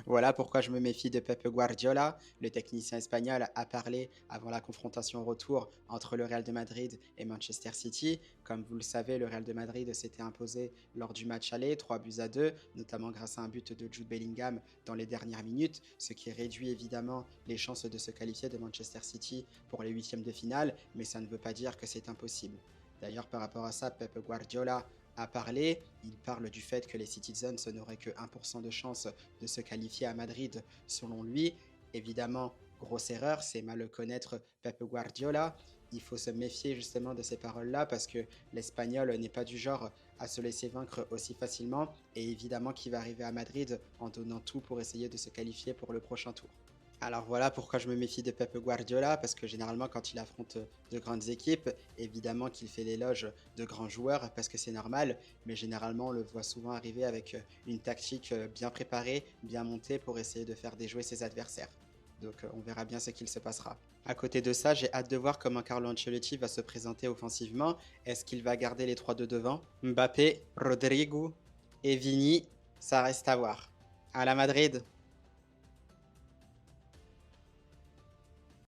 Voilà pourquoi je me méfie de Pep Guardiola. Le technicien espagnol a parlé avant la confrontation retour entre le Real de Madrid et Manchester City. Comme vous le savez, le Real de Madrid s'était imposé lors du match aller, 3 buts à 2, notamment grâce à un but de Jude Bellingham dans les dernières minutes, ce qui réduit évidemment les chances de se qualifier de Manchester City pour les huitièmes de finale, mais ça ne veut pas dire que c'est impossible. D'ailleurs, par rapport à ça, Pep Guardiola a parlé. Il parle du fait que les Citizens n'auraient que 1% de chance de se qualifier à Madrid, selon lui. Évidemment, grosse erreur, c'est mal connaître Pep Guardiola. Il faut se méfier justement de ces paroles-là parce que l'Espagnol n'est pas du genre à se laisser vaincre aussi facilement et évidemment qu'il va arriver à Madrid en donnant tout pour essayer de se qualifier pour le prochain tour. Alors voilà pourquoi je me méfie de Pep Guardiola, parce que généralement quand il affronte de grandes équipes, évidemment qu'il fait l'éloge de grands joueurs, parce que c'est normal, mais généralement on le voit souvent arriver avec une tactique bien préparée, bien montée pour essayer de faire déjouer ses adversaires. Donc on verra bien ce qu'il se passera. À côté de ça, j'ai hâte de voir comment Carlo Ancelotti va se présenter offensivement. Est-ce qu'il va garder les trois de devant? Mbappé, Rodrigo et Vini, ça reste à voir. À la Madrid!